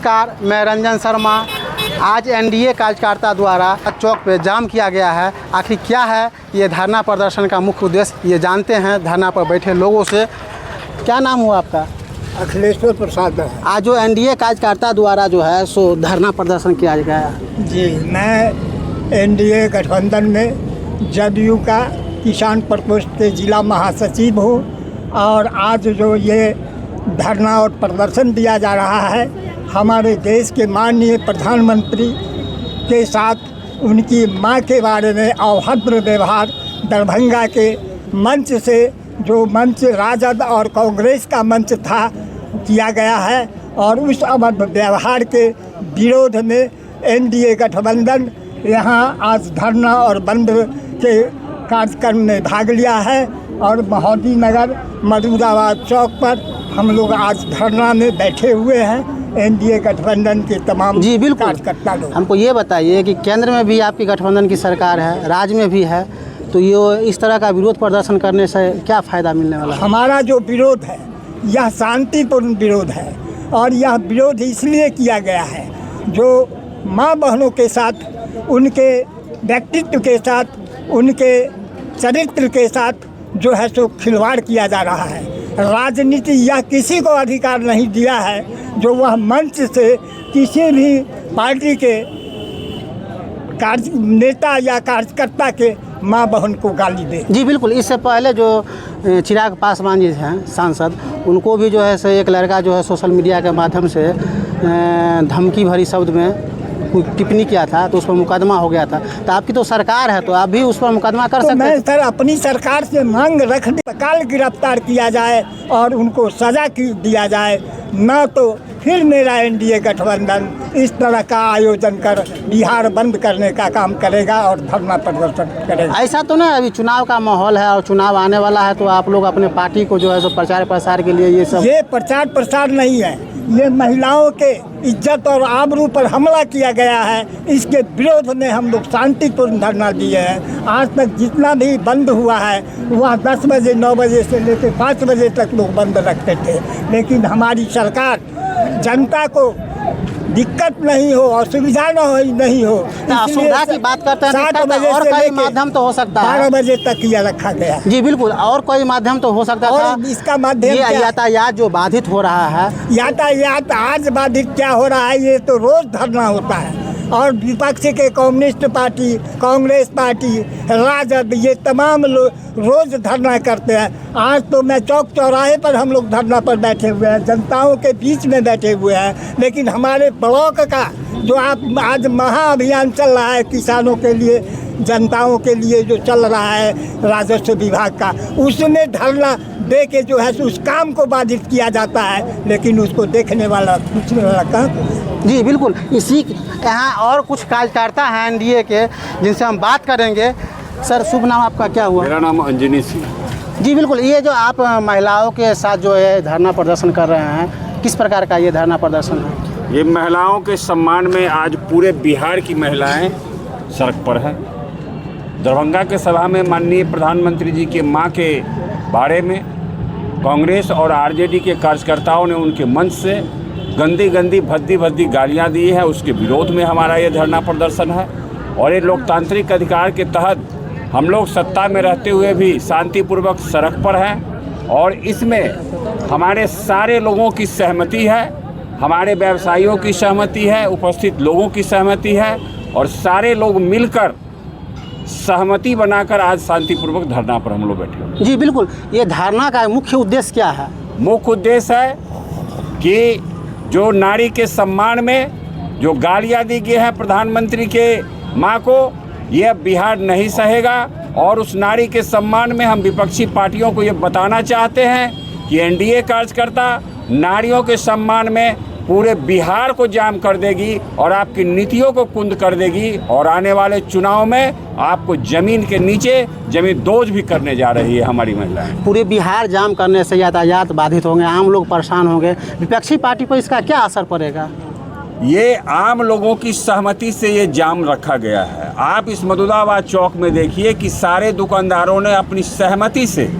नमस्कार, मैं रंजन शर्मा। आज एनडीए कार्यकर्ता द्वारा चौक पे जाम किया गया है। आखिर क्या है ये धरना प्रदर्शन का मुख्य उद्देश्य, ये जानते हैं धरना पर बैठे लोगों से। क्या नाम हुआ आपका? अखिलेश्वर प्रसाद है। आज जो एनडीए कार्यकर्ता द्वारा जो है सो धरना प्रदर्शन किया गया है। जी, मैं एनडीए गठबंधन में जदयू का किसान प्रकोष्ठ के जिला महासचिव हूँ और आज जो ये धरना और प्रदर्शन दिया जा रहा है, हमारे देश के माननीय प्रधानमंत्री के साथ उनकी मां के बारे में अभद्र व्यवहार दरभंगा के मंच से, जो मंच राजद और कांग्रेस का मंच था, किया गया है और उस अभद्र व्यवहार के विरोध में एनडीए गठबंधन यहाँ आज धरना और बंद के कार्यक्रम में भाग लिया है और महोदी नगर मधुराबाद चौक पर हम लोग आज धरना में बैठे हुए हैं। एनडीए गठबंधन के तमाम जी बिल्कुल कार्यकर्ता लोग। हमको ये बताइए कि केंद्र में भी आपकी गठबंधन की सरकार है, राज्य में भी है, तो ये इस तरह का विरोध प्रदर्शन करने से क्या फ़ायदा मिलने वाला है? हमारा जो विरोध है यह शांतिपूर्ण विरोध है और यह विरोध इसलिए किया गया है जो माँ बहनों के साथ, उनके व्यक्तित्व के साथ, उनके चरित्र के साथ जो है सो खिलवाड़ किया जा रहा है। राजनीति यह किसी को अधिकार नहीं दिया है जो वह मंच से किसी भी पार्टी के नेता या कार्यकर्ता के माँ बहन को गाली दे। जी बिल्कुल, इससे पहले जो चिराग पासवान जी हैं सांसद, उनको भी जो है से एक लड़का जो है सोशल मीडिया के माध्यम से धमकी भरी शब्द में टिप्पणी किया था, तो उस पर मुकदमा हो गया था। तो आपकी तो सरकार है, तो आप भी उस पर मुकदमा कर सकते हैं। मैं सर अपनी सरकार से मांग रखने तत्काल गिरफ्तार किया जाए और उनको सजा दिया जाए, न तो फिर मेरा एनडीए गठबंधन इस तरह का आयोजन कर बिहार बंद करने का काम करेगा और धरना प्रदर्शन करेगा। ऐसा तो नहीं, अभी चुनाव का माहौल है और चुनाव आने वाला है, तो आप लोग अपने पार्टी को जो है सो प्रचार प्रसार के लिए ये प्रचार प्रसार नहीं है, ये महिलाओं के इज्जत और आबरू पर हमला किया गया है। इसके विरोध में हम लोग शांतिपूर्ण धरना दिए हैं। आज तक जितना भी बंद हुआ है वह 10 बजे 9 बजे से लेकर 5 बजे तक लोग बंद रखते थे, लेकिन हमारी सरकार जनता को दिक्कत नहीं हो, असुविधा नहीं हो, असुविधा की बात करते हैं। 7 बजे और से कोई माध्यम तो हो सकता है, 12 बजे तक यह रखा गया। जी बिल्कुल, और कोई माध्यम तो हो सकता था। इसका माध्यम ये यातायात जो बाधित हो रहा है, यातायात आज बाधित क्या हो रहा है, ये तो रोज धरना होता है और विपक्ष के communist party, Congress party, RJD, ये तमाम लोग रोज धरना करते हैं। आज तो मैं चौक चौराहे पर हम लोग धरना पर बैठे हुए हैं, जनताओं के बीच में बैठे हुए हैं, लेकिन हमारे ब्लॉक का जो आज महाअभियान चल रहा है किसानों के लिए, जनताओं के लिए जो चल रहा है राजस्व विभाग का, उसमें धरना दे के जो है उस काम को बाधित किया जाता है, लेकिन उसको देखने वाला पूछने वाला कहाँ? जी बिल्कुल, इसी यहाँ और कुछ कार्यकर्ता हैं एनडीए के जिनसे हम बात करेंगे। सर शुभ नाम आपका क्या हुआ? मेरा नाम अंजनी सिंह। जी बिल्कुल, ये जो आप महिलाओं के साथ जो है धरना प्रदर्शन कर रहे हैं, किस प्रकार का ये धरना प्रदर्शन है? ये महिलाओं के सम्मान में आज पूरे बिहार की महिलाएं सड़क पर हैं। दरभंगा के सभा में माननीय प्रधानमंत्री जी के मां के बारे में कांग्रेस और आरजेडी के कार्यकर्ताओं ने उनके मंच से गंदी गंदी भद्दी भद्दी गालियां दी है। उसके विरोध में हमारा ये धरना प्रदर्शन है और ये लोकतांत्रिक अधिकार के तहत हम लोग सत्ता में रहते हुए भी शांतिपूर्वक सड़क पर हैं और इसमें हमारे सारे लोगों की सहमति है, हमारे व्यवसायियों की सहमति है, उपस्थित लोगों की सहमति है और सारे लोग मिलकर सहमति बनाकर आज शांतिपूर्वक धरना पर हम लोग बैठे हैं। जी बिल्कुल, ये धरना का मुख्य उद्देश्य क्या है? मुख्य उद्देश्य है कि जो नारी के सम्मान में जो गालियां दी गई हैं प्रधानमंत्री के मां को, यह बिहार नहीं सहेगा और उस नारी के सम्मान में हम विपक्षी पार्टियों को ये बताना चाहते हैं कि एनडीए कार्यकर्ता नारियों के सम्मान में पूरे बिहार को जाम कर देगी और आपकी नीतियों को कुंद कर देगी और आने वाले चुनाव में आपको जमीन के नीचे जमीन दोज भी करने जा रही है हमारी महिलाएं। पूरे बिहार जाम करने से यातायात बाधित होंगे, आम लोग परेशान होंगे, विपक्षी पार्टी पर इसका क्या असर पड़ेगा? ये आम लोगों की सहमति से ये जाम रखा गया है। आप इस मधुराबाद चौक में देखिए कि सारे दुकानदारों ने अपनी सहमति से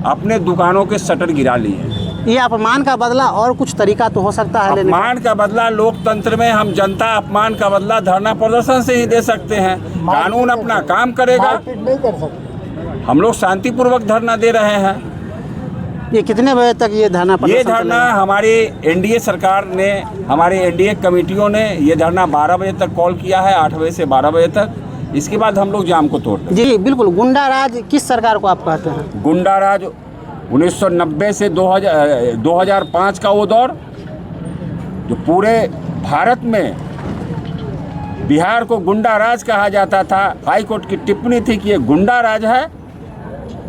अपने दुकानों के शटर गिरा लिए हैं। ये अपमान का बदला और कुछ तरीका तो हो सकता है लेने का? अपमान का बदला लोकतंत्र में हम जनता अपमान का बदला धरना प्रदर्शन से ही दे सकते हैं। कानून अपना काम करेगा। नहीं कर सकते। हम लोग शांतिपूर्वक धरना दे रहे हैं। ये कितने बजे तक ये धरना ये प्रदर्शन धरना चलेगा? हमारी एनडीए सरकार ने, हमारे एनडीए कमेटियों ने ये धरना 12 बजे तक कॉल किया है, 8 बजे से 12 बजे तक। इसके बाद हम लोग जाम को तोड़ देंगे। जी बिल्कुल। गुंडा राज किस सरकार को आप कहते हैं? गुंडा राज 1990 से 2005 का वो दौर, जो पूरे भारत में बिहार को गुंडा राज कहा जाता था। हाई कोर्ट की टिप्पणी थी कि ये गुंडा राज है।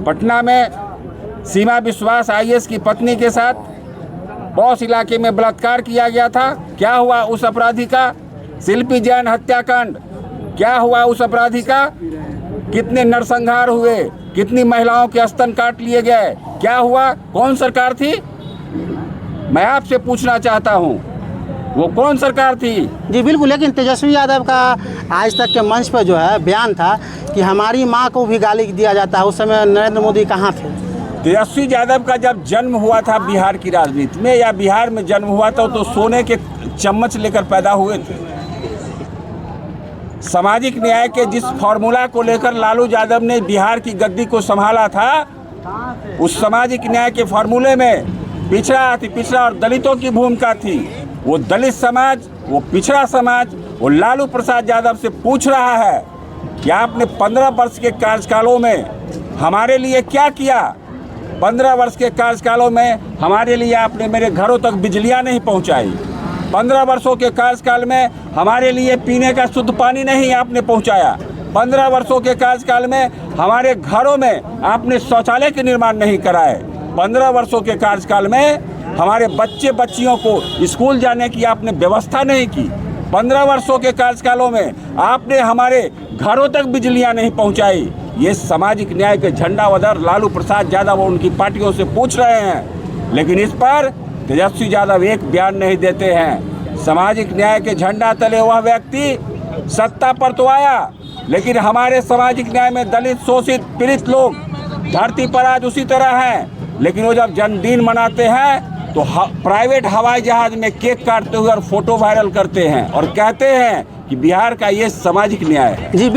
पटना में सीमा विश्वास आईएएस की पत्नी के साथ पौष इलाके में बलात्कार किया गया था। क्या हुआ उस अपराधी का? शिल्पी जैन हत्याकांड, क्या हुआ उस अपराधी का? कितने नरसंहार हुए, कितनी महिलाओं के स्तन काट लिए गए, क्या हुआ? कौन सरकार थी? मैं आपसे पूछना चाहता हूं, वो कौन सरकार थी? जी बिल्कुल। लेकिन तेजस्वी यादव का आज तक के मंच पर जो है बयान था कि हमारी माँ को भी गाली दिया जाता है। उस समय नरेंद्र मोदी कहाँ थे? तेजस्वी यादव का जब जन्म हुआ था बिहार की राजनीति में, या बिहार में जन्म हुआ था, तो सोने के चम्मच लेकर पैदा हुए थे। सामाजिक न्याय के जिस फॉर्मूला को लेकर लालू यादव ने बिहार की गद्दी को संभाला था, उस सामाजिक न्याय के फॉर्मूले में पिछड़ा, अति पिछड़ा और दलितों की भूमिका थी। वो दलित समाज, वो पिछड़ा समाज, वो लालू प्रसाद यादव से पूछ रहा है कि आपने 15 वर्ष के कार्यकालों में हमारे लिए क्या किया? 15 वर्ष के कार्यकालों में हमारे लिए आपने मेरे घरों तक बिजलियां नहीं पहुंचाई। 15 वर्षों के कार्यकाल में हमारे लिए पीने का शुद्ध पानी नहीं आपने पहुंचाया। 15 वर्षों के कार्यकाल में हमारे घरों में आपने शौचालय के निर्माण नहीं कराए। 15 वर्षों के कार्यकाल में हमारे बच्चे बच्चियों को स्कूल जाने की आपने व्यवस्था नहीं की। 15 वर्षों के कार्यकालों में आपने हमारे घरों तक बिजलियां नहीं पहुंचाई। ये सामाजिक न्याय के झंडावदर लालू प्रसाद यादव और उनकी पार्टियों से पूछ रहे हैं, लेकिन इस पर तेजस्वी यादव एक बयान नहीं देते हैं। सामाजिक न्याय के झंडा तले वह व्यक्ति सत्ता पर तो आया, लेकिन हमारे सामाजिक न्याय में दलित, शोषित, पीड़ित लोग धरती पर आज उसी तरह हैं। लेकिन वो जब जन्मदिन मनाते हैं तो प्राइवेट हवाई जहाज में केक काटते हुए और फोटो वायरल करते हैं और कहते हैं कि बिहार का ये सामाजिक न्याय है। जी।